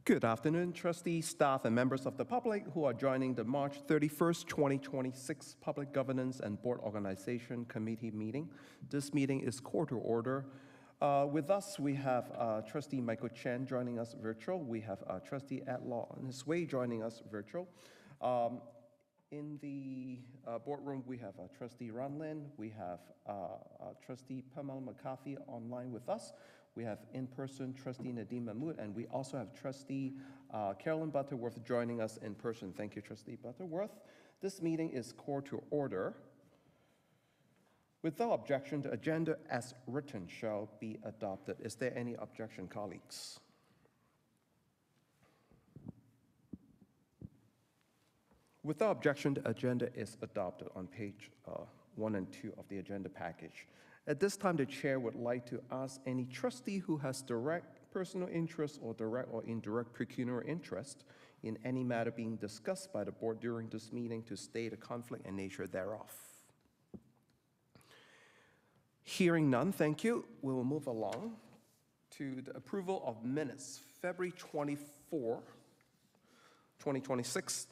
Good afternoon, trustees, staff, and members of the public who are joining the March 31st, 2026 Public Governance and Board Organization Committee meeting. This meeting is called to order. With us, we have Trustee Michael Chen joining us virtual. We have Trustee Ed Law on his way joining us virtual. In the boardroom, we have Trustee Ron Lin. We have Trustee Pamela McCarthy online with us. We have in-person Trustee Nadeem Mahmood, and we also have Trustee Carolyn Butterworth joining us in person. Thank you, Trustee Butterworth. This meeting is called to order. Without objection, the agenda as written shall be adopted. Is there any objection, colleagues? Without objection, the agenda is adopted on page 1 and 2 of the agenda package. At this time, the chair would like to ask any trustee who has direct personal interest or direct or indirect pecuniary interest in any matter being discussed by the board during this meeting to state the conflict and nature thereof. Hearing none, thank you. We will move along to the approval of minutes, February 24, 2026.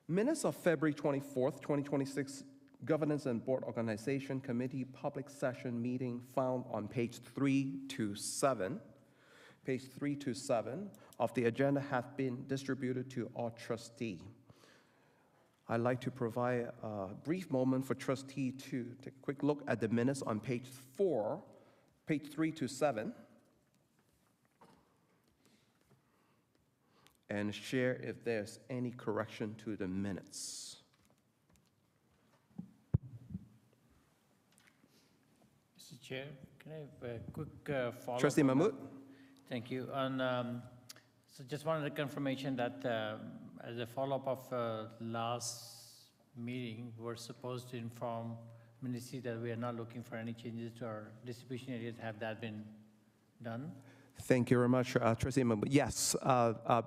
Minutes of February 24th, 2026 Governance and Board Organization Committee Public Session Meeting found on page 3 to 7. Page 3 to 7 of the agenda have been distributed to all trustees. I'd like to provide a brief moment for trustee to take a quick look at the minutes on page 3 to 7. And share if there's any correction to the minutes. Mr. Chair, can I have a quick follow-up? Trustee Mahmood? Thank you. So just wanted a confirmation that as a follow-up of last meeting, we're supposed to inform Ministry that we are not looking for any changes to our distribution areas. Have that been done? Thank you very much, Trustee Mahmood. Yes,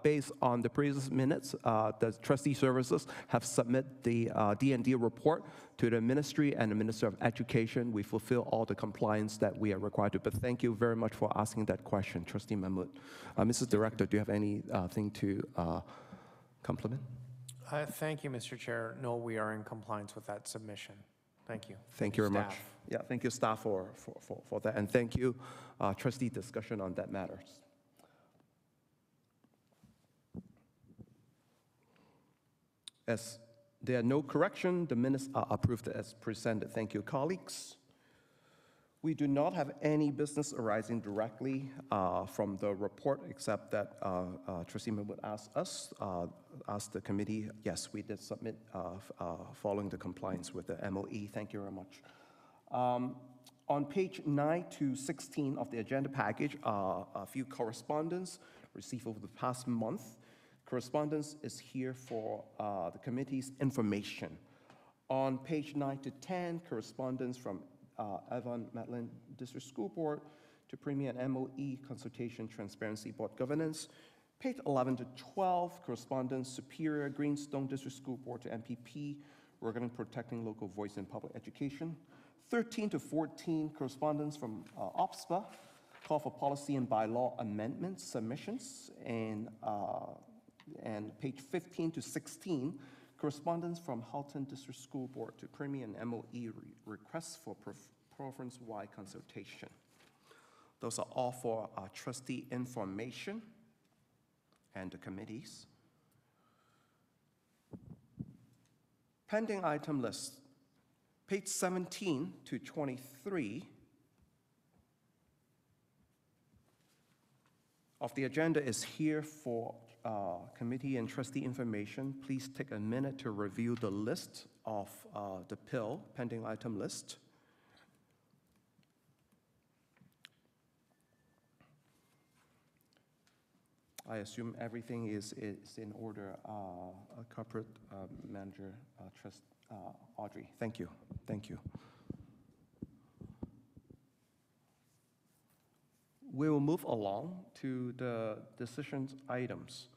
based on the previous minutes, the trustee services have submitted the D&D report to the ministry and the Minister of Education. We fulfill all the compliance that we are required to. But thank you very much for asking that question, Trustee Mahmood. Mrs. Director, do you have anything to compliment? Thank you, Mr. Chair. No, we are in compliance with that submission. Thank you. Thank you very much. Yeah, thank you, staff, for that. And thank you, trustee discussion on that matters. As there are no correction, the minutes are approved as presented. Thank you, colleagues. We do not have any business arising directly from the report, except that Trustee Mahmood asked the committee. Yes, we did submit following the compliance with the MOE. Thank you very much. On page 9 to 16 of the agenda package, a few correspondence received over the past month. Correspondence is here for the committee's information. On page 9 to 10, correspondence from Avon Madeline District School Board to Premier and MOE Consultation Transparency Board Governance. Page 11 to 12, correspondence Superior Greenstone District School Board to MPP regarding protecting local voice in public education. 13 to 14, correspondence from OPSPA, call for policy and bylaw amendments submissions. And page 15 to 16, correspondence from Halton District School Board to Premier and MOE requests for province-wide consultation. Those are all for trustee information and the committees. Pending item list, page 17 to 23 of the agenda is here for committee and trustee information. Please take a minute to review the list of the PIL, pending item list. I assume everything is in order. Corporate manager, Audrey. Thank you. Thank you. We will move along to the decisions items.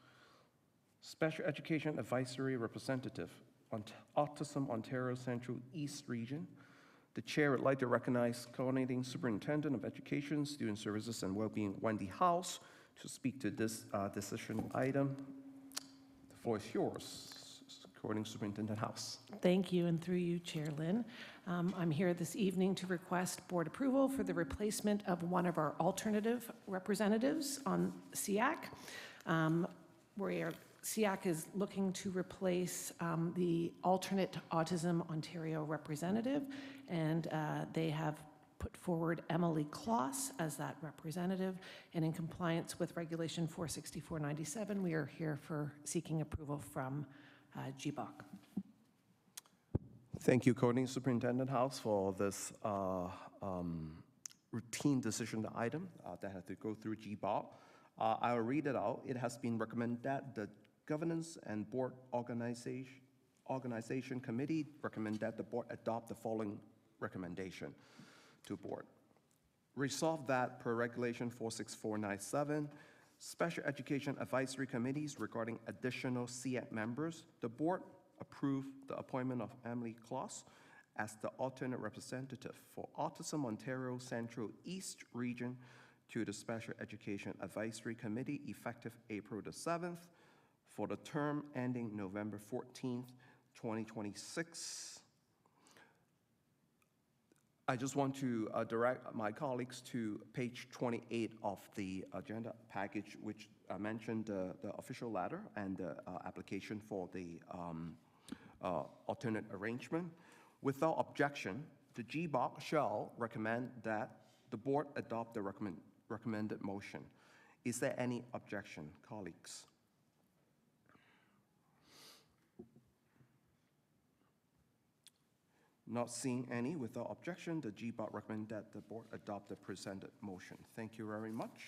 Special Education Advisory Representative on Autism Ontario Central East Region. The chair would like to recognize Coordinating Superintendent of Education, Student Services, and Wellbeing, Wendy House, to speak to this decision item. The floor is yours, Coordinating Superintendent House. Thank you, and through you, Chair Lynn. I'm here this evening to request board approval for the replacement of one of our alternative representatives on SEAC. Where SEAC is looking to replace the alternate Autism Ontario representative, and they have put forward Emily Kloss as that representative, and in compliance with Regulation 46497, we are here for seeking approval from GBOC. Thank you, Coordinating Superintendent House, for this routine decision item that had to go through GBOC. I'll read it out. It has been recommended that the Governance and Board Organization Committee recommend that the board adopt the following recommendation to board. Resolve that per Regulation 46497, Special Education Advisory Committees regarding additional SEAC members, the board approve the appointment of Emily Kloss as the alternate representative for Autism Ontario Central East Region to the Special Education Advisory Committee effective April the 7th for the term ending November 14th, 2026. I just want to direct my colleagues to page 28 of the agenda package, which mentioned the official letter and the application for the alternate arrangement. Without objection, the GBOC shall recommend that the board adopt the recommended motion. Is there any objection, colleagues? Not seeing any, without objection, the GBOC recommend that the board adopt the presented motion. Thank you very much.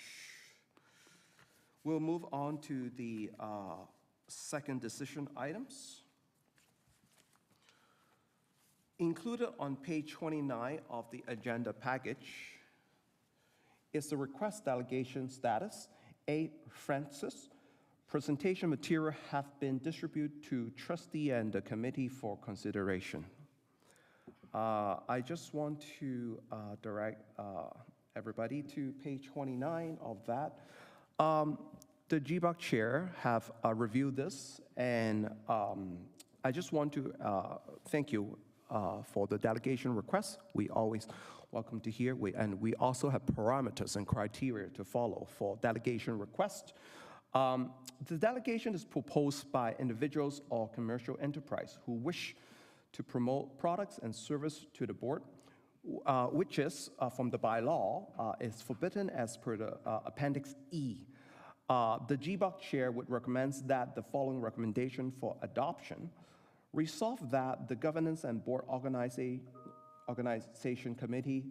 We'll move on to the second decision items. Included on page 29 of the agenda package is the request delegation status. A. Francis. Presentation material have been distributed to trustee and the committee for consideration. I just want to direct everybody to page 29 of that. The GBOC chair have reviewed this, and I just want to thank you for the delegation request. We always welcome to hear, and we also have parameters and criteria to follow for delegation request. The delegation is proposed by individuals or commercial enterprise who wish to promote products and service to the board, which is, from the bylaw, is forbidden as per the Appendix E. The GBOC chair would recommend that the following recommendation for adoption. Resolve that the Governance and Board Organization Committee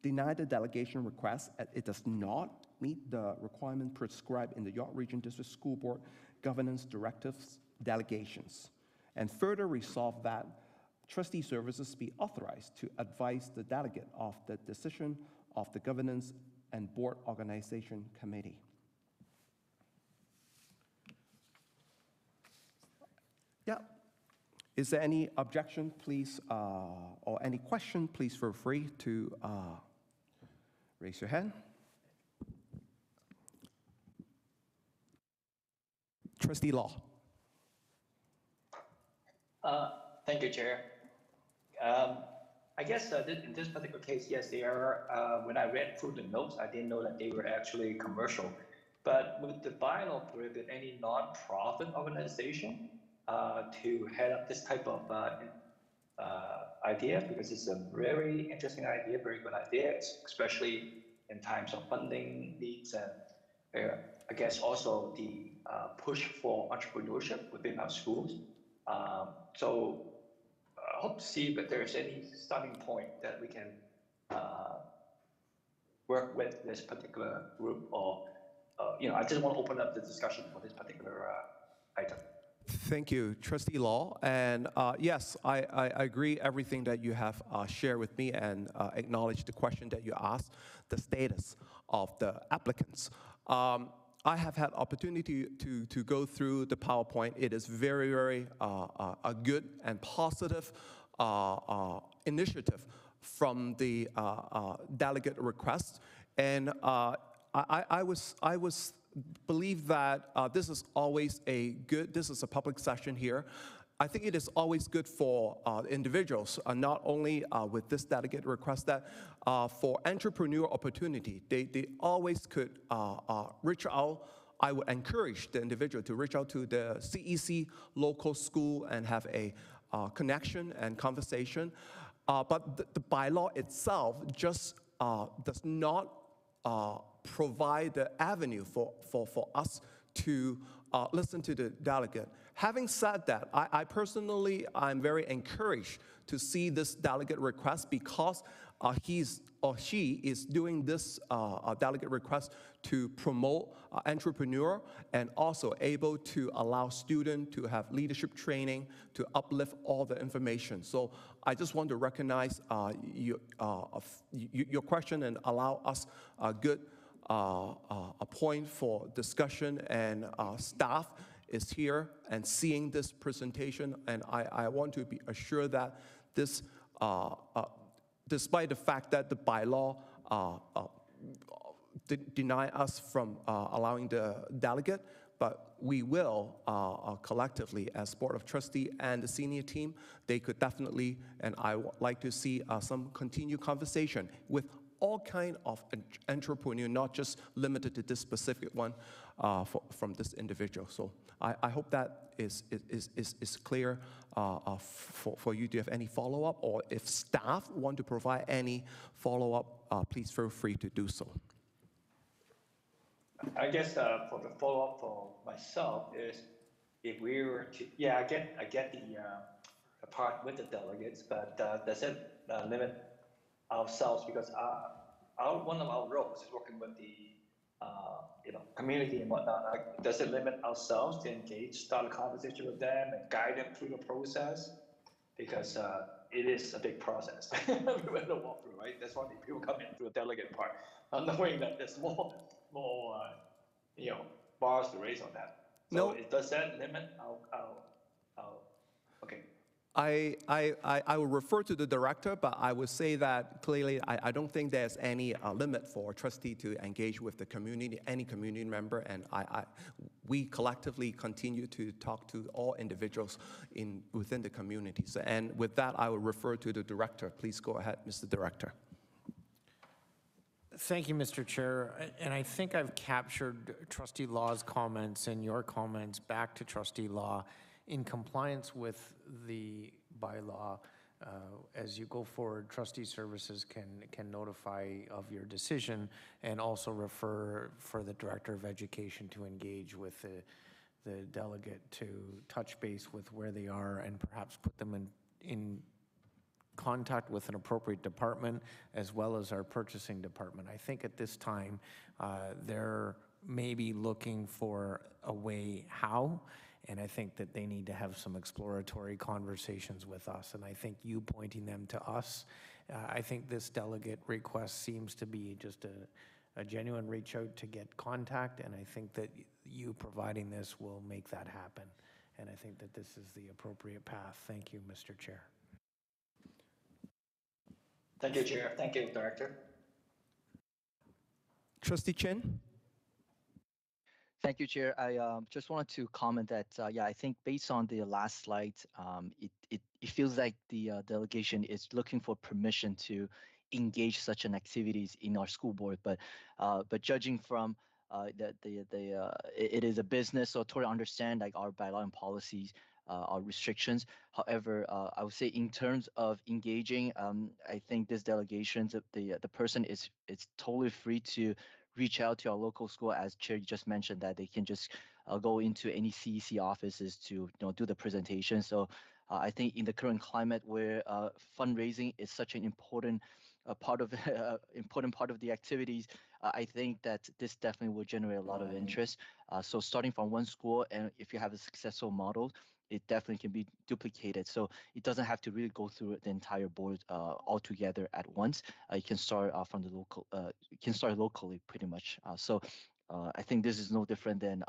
deny the delegation request as it does not meet the requirement prescribed in the York Region District School Board Governance Directives delegations. And further resolve that trustee services be authorized to advise the delegate of the decision of the Governance and Board Organization Committee. Yeah. Is there any objection, please, or any question, please feel free to raise your hand. Trustee Law. Thank you, Chair. I guess in this particular case, yes, they are. When I read through the notes, I didn't know that they were actually commercial. But would the bylaw prohibit any non-profit organization to head up this type of idea? Because it's a very interesting idea, very good idea, especially in times of funding needs and I guess also the push for entrepreneurship within our schools. So I hope to see if there's any starting point that we can work with this particular group, or I just want to open up the discussion for this particular item. Thank you, Trustee Law. And yes, I agree everything that you have shared with me, and acknowledge the question that you asked, the status of the applicants. I have had opportunity to go through the PowerPoint. It is very, very a good and positive initiative from the delegate request. And I was believe that this is always this is a public session here. I think it is always good for individuals, not only with this delegate request, that for entrepreneur opportunity, they always could reach out. I would encourage the individual to reach out to the CEC local school and have a connection and conversation. But the bylaw itself just does not provide the avenue for us to listen to the delegate. Having said that, I personally, I'm very encouraged to see this delegate request because he's or she is doing this delegate request to promote entrepreneur and also able to allow students to have leadership training to uplift all the information. So I just want to recognize your question and allow us a good a point for discussion, and staff is here and seeing this presentation, and I want to be assured that this, despite the fact that the bylaw deny us from allowing the delegate, but we will collectively, as Board of Trustee and the senior team, they could definitely, and I would like to see some continued conversation with all kind of entrepreneur, not just limited to this specific one from this individual. So I hope that is clear for you. Do you have any follow-up? Or if staff want to provide any follow-up, please feel free to do so. I guess for the follow-up for myself is, if we were to, yeah, I get the part with the delegates, but does it limit ourselves, because one of our roles is working with the community and whatnot. Does it limit ourselves to engage, start a conversation with them, and guide them through the process? Because it is a big process. We have to walk through, right? That's why people come in through the delegate part, knowing that there's more bars to raise on that. So No. Does that limit our okay. I will refer to the director, but I would say that clearly I don't think there's any limit for a trustee to engage with the community, any community member, and we collectively continue to talk to all individuals within the community. So, and with that, I will refer to the director. Please go ahead, Mr. Director. Thank you, Mr. Chair. And I think I've captured Trustee Law's comments and your comments back to Trustee Law. In compliance with the bylaw, as you go forward, trustee services can notify of your decision and also refer for the Director of Education to engage with the delegate to touch base with where they are and perhaps put them in contact with an appropriate department as well as our purchasing department. I think at this time, they're maybe looking for a way how, and I think that they need to have some exploratory conversations with us. And I think you pointing them to us, I think this delegate request seems to be just a genuine reach out to get contact. And I think that you providing this will make that happen. And I think that this is the appropriate path. Thank you, Mr. Chair. Thank you, Chair. Thank you, Director. Trustee Chen? Thank you, Chair. I just wanted to comment that, yeah, I think based on the last slide, it feels like the delegation is looking for permission to engage such an activities in our school board. But judging from it is a business, so totally understand like our bylaw and policies, our restrictions. However, I would say in terms of engaging, I think this delegation, the person is totally free to reach out to our local school, as Chair just mentioned, that they can just go into any CEC offices to do the presentation. So I think in the current climate where fundraising is such an important part of the activities, I think that this definitely will generate a lot of interest. So starting from one school, and if you have a successful model, it definitely can be duplicated. So it doesn't have to really go through the entire board all together at once. You can start from the local, you can start locally pretty much. So I think this is no different than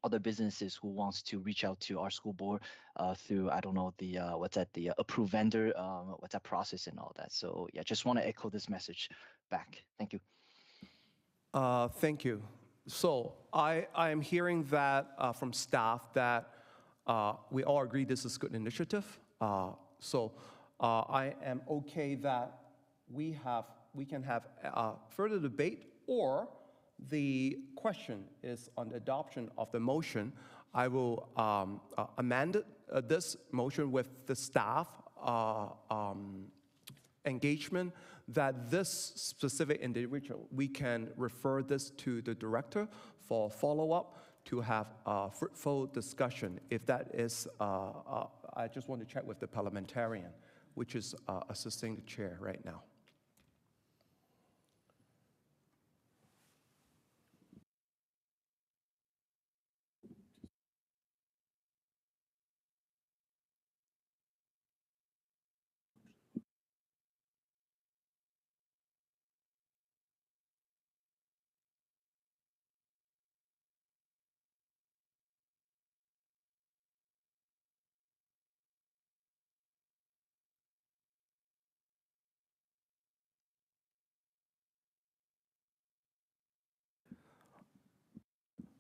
other businesses who wants to reach out to our school board through, I don't know, the the approved vendor, what's that process and all that. So yeah, just want to echo this message back. Thank you. Thank you. So I am hearing that from staff that we all agree this is a good initiative. So I am okay that we can have further debate, or the question is on the adoption of the motion. I will amend this motion with the staff engagement that this specific individual, we can refer this to the director for follow-up to have a fruitful discussion. If that is, I just want to check with the parliamentarian, which is assisting the chair right now.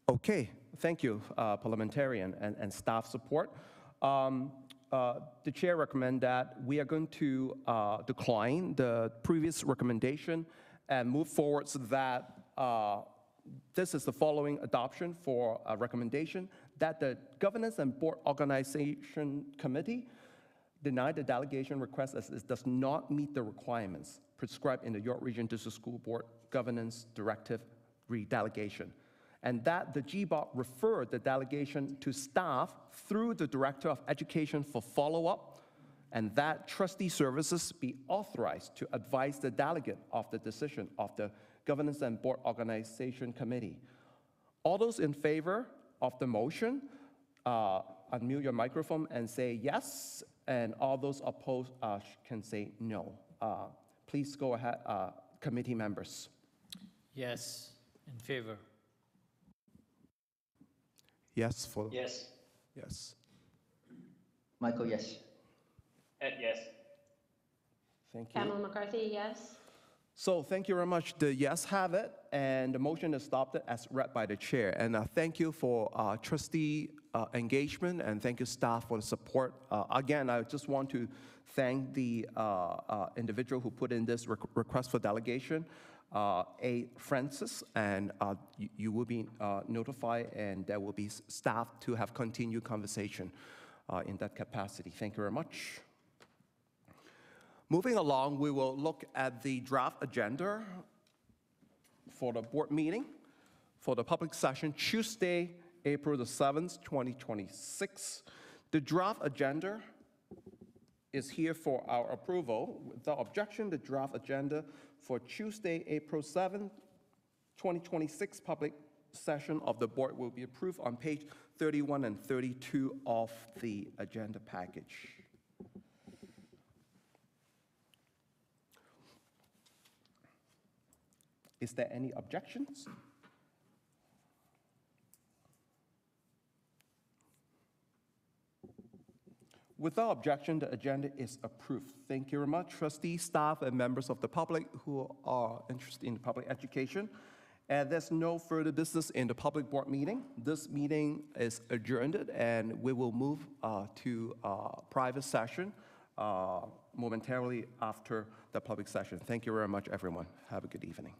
Okay, thank you, parliamentarian and staff support. The chair recommend that we are going to decline the previous recommendation and move forward so that this is the following adoption for a recommendation that the Governance and Board Organization Committee deny the delegation request as it does not meet the requirements prescribed in the York Region District School Board Governance Directive redelegation, and that the GBOD refer the delegation to staff through the Director of Education for follow-up, and that trustee services be authorized to advise the delegate of the decision of the Governance and Board Organization Committee. All those in favor of the motion, unmute your microphone and say yes, and all those opposed can say no. Please go ahead, committee members. Yes, in favor. Yes for Yes. yes. Michael, yes. Ed, yes. Thank you. Pamela McCarthy, yes. So thank you very much. The yes have it, and the motion is adopted as read by the chair. And thank you for trustee engagement, and thank you staff for the support. Again, I just want to thank the individual who put in this request for delegation, A. Francis, and you will be notified, and there will be staff to have continued conversation in that capacity. Thank you very much. Moving along, we will look at the draft agenda for the board meeting for the public session Tuesday, April the 7th, 2026. The draft agenda is here for our approval. Without objection, the draft agenda for Tuesday, April 7th, 2026 public session of the board will be approved on page 31 and 32 of the agenda package. Is there any objections? Without objection, the agenda is approved. Thank you very much, trustees, staff, and members of the public who are interested in public education. And there's no further business in the public board meeting. This meeting is adjourned, and we will move to private session momentarily after the public session. Thank you very much, everyone. Have a good evening.